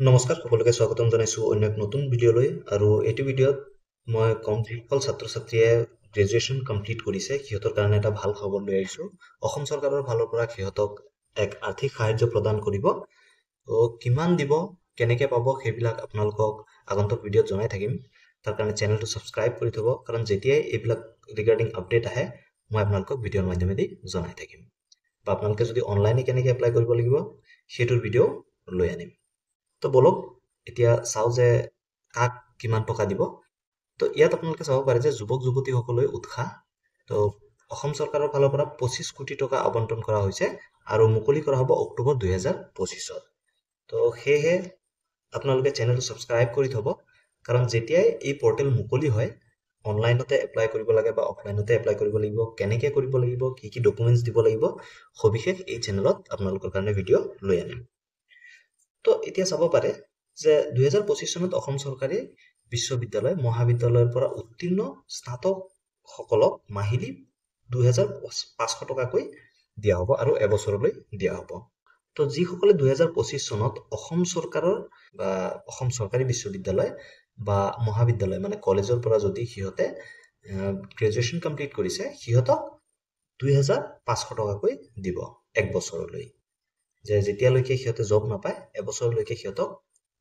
নমস্কাৰ সকলোকে স্বাগতম জনাইছো অন্য এক নতুন ভিডিঅ'লৈ আৰু এইটো ভিডিঅ'ত মই কম যিসকল ছাত্ৰ ছাত্ৰীয়ে গ্ৰেজুৱেশ্যন কমপ্লিট কৰিছে সিহঁতৰ কাৰণে এটা ভাল খবৰ লৈ আহিছো অসম চৰকাৰৰ ফালৰ পৰা সিহঁতক এক আৰ্থিক সাহায্য প্ৰদান কৰিব কিমান দিব কেনেকৈ পাব সেইবিলাক আপোনালোকক আগন্তুক ভিডিঅ'ত জনাই থাকিম তাৰ কাৰণে চেনেলটো সাবস্ক্ৰাইব কৰি থব কাৰণ যেতিয়াই এইবিলাক ৰিগাৰ্ডিং আপডেট আহে মই আপোনালোকক ভিডিঅ'ৰ মাধ্যমেদি জনাই থাকিম বা আপোনালোকে যদি অনলাইনে কেনেকৈ এপ্লাই কৰিব লাগিব সেইটোৰ ভিডিঅ' লৈ আনিম তো বলক এতিয়া চাও যে কাক কিমান টকা দিব তো ইয়াত আপোনালোকে চাব পাৰে যে যুৱক যুৱতীসকললৈ উৎসাহ তো অসম চৰকাৰৰ ফালৰ পৰা 25 কোটি টকা আবণ্টন কৰা হৈছে আৰু মুকলি কৰা হ'ব অক্টোবৰ 2025ত তো সেয়েহে আপোনালোকে চেনেলটো সাবস্ক্ৰাইব কৰি থব কাৰণ যেতিয়াই এই পৰ্টেল মুকলি হয় অনলাইনতে এপ্লাই কৰিব লাগে বা অফলাইনতে এপ্লাই কৰিব লাগিব কেনেকৈ কৰিব লাগিব কি কি ডকুমেণ্টছ দিব লাগিব সবিশেষ এই চেনেলত আপোনালোকৰ কাৰণে ভিডিঅ' লৈ আনিম তো এতিয়া চাব পাৰে যে 2025 চনত অসম চৰকাৰে বিশ্ববিদ্যালয় মহাবিদ্যালয়ৰ পৰা উত্তীৰ্ণ স্নাতকসকলক মাহিলী 2500 টকাকৈ দিয়া হ'ব আৰু এবছৰলৈ দিয়া হ'ব তো যিসকলে 2025 চনত অসম চৰকাৰৰ বা অসম চৰকাৰী বিশ্ববিদ্যালয় বা মহাবিদ্যালয় মানে কলেজৰ পৰা যদি সিহঁতে গ্ৰেজুৱেশ্যন কমপ্লিট কৰিছে সিহঁতক 2500 টকাকৈ দিব এক বছৰলৈ যে যেতিয়ালৈকে সিহঁতে জব নাপায় এবছৰলৈকে সিহঁতক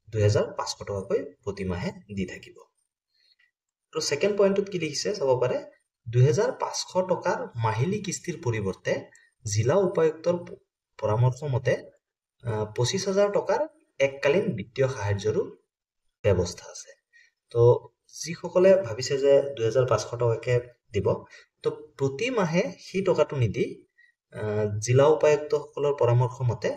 2500 টকাকৈ প্ৰতি মাহে দি থাকিব আৰু সেকেন্ড পইণ্টত কি লিখিছে চাব পাৰে 2500 টকাৰ মাহিলী কিস্তিৰ পৰিৱৰ্তে জিলা উপায়ুক্তৰ পৰামৰ্শ মতে 25000 টকাৰ এককালীন বিত্তীয় সাহায্যৰো ব্যৱস্থা আছে তো যিসকলে ভাবিছে যে 2500 টকাকে দিব তো প্ৰতি মাহে সেই টকাটো নিদি জিলা উপায়ুক্তসকলৰ পৰামৰ্শ মতে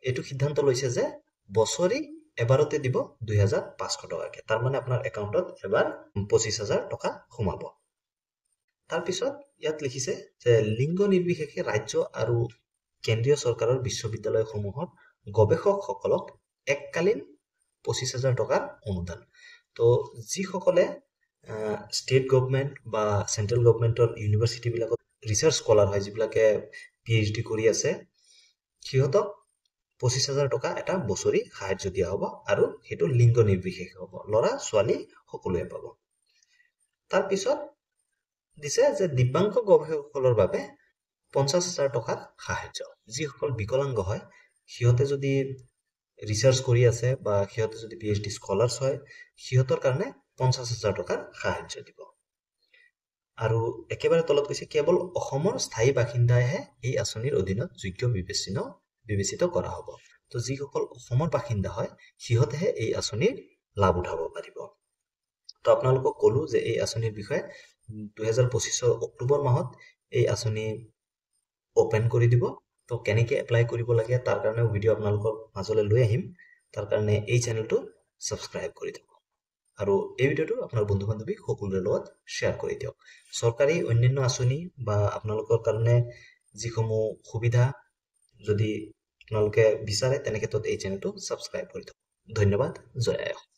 এইটো সিদ্ধান্ত লৈছে যে বছৰি এবাৰতে দিব 2500 টকাকে তাৰ মানে আপোনাৰ একাউণ্টত এবাৰ 25000 টকা সোমাব তাৰ পিছত ইয়াত লিখিছে যে লিংগ নিৰ্বিশেষে ৰাজ্য আৰু কেন্দ্ৰীয় চৰকাৰৰ বিশ্ববিদ্যালয়সমূহত গৱেষকসকলক এককালীন 25000 টকাৰ অনুদান তো যিসকলে ষ্টেট গভৰ্ণমেণ্ট বা চেন্ট্ৰেল গভৰ্ণমেণ্টৰ ইউনিভাৰ্চিটিবিলাকত ৰিচাৰ্চ স্কলাৰ হয় যিবিলাকে PhD কৰি আছে সিহঁতক 25000 টকা এটা বছৰি সাহায্য দিয়া হ'ব আৰু সেইটো লিংগ নিৰ্বিশেষে হ'ব ল'ৰা ছোৱালী সকলোৱে পাব তাৰ পিছত দিছে যে দিব্যাংগ গৱেষকসকলৰ বাবে 50000 টকাৰ সাহায্য যিসকল বিকলাংগ হয় সিহঁতে যদি ৰিচাৰ্চ কৰি আছে বা সিহঁতে যদি PhD স্কলাৰছ হয় সিহঁতৰ কাৰণে 50000 টকাৰ সাহায্য দিব আৰু একেবাৰে তলত কৈছে কেৱল অসমৰ স্থায়ী বাসিন্দাইহে এই আঁচনিৰ অধীনত যোগ্য বিবেচিত কৰা হ'ব তো যিসকল অসমৰ বাসিন্দা হয় সিহঁতেহে এই আঁচনিৰ লাভ উঠাব পাৰিব তো আপোনালোকক ক'লো যে এই আঁচনিৰ বিষয়ে 2025 অক্টোবৰ মাহত এই আঁচনি ওপেন কৰি দিব তো কেনেকৈ এপ্লাই কৰিব লাগে তাৰ কাৰণেও ভিডিঅ' আপোনালোকৰ মাজলৈ লৈ আহিম তাৰ কাৰণে এই চেনেলটো সাবস্ক্ৰাইব কৰি দিয়ক আৰু এই ভিডিঅ'টো আপোনাৰ বন্ধু বান্ধৱী সকলোৰে লগত শ্বেয়াৰ কৰি দিয়ক চৰকাৰী অন্যান্য আঁচনি বা আপোনালোকৰ কাৰণে যিসমূহ সুবিধা যদি আপোনালোকে বিচাৰে তেনে ক্ষেত্ৰত এই চেনেলটো সাবস্ক্ৰাইব কৰি দিয়ক ধন্যবাদ জয় আই অসম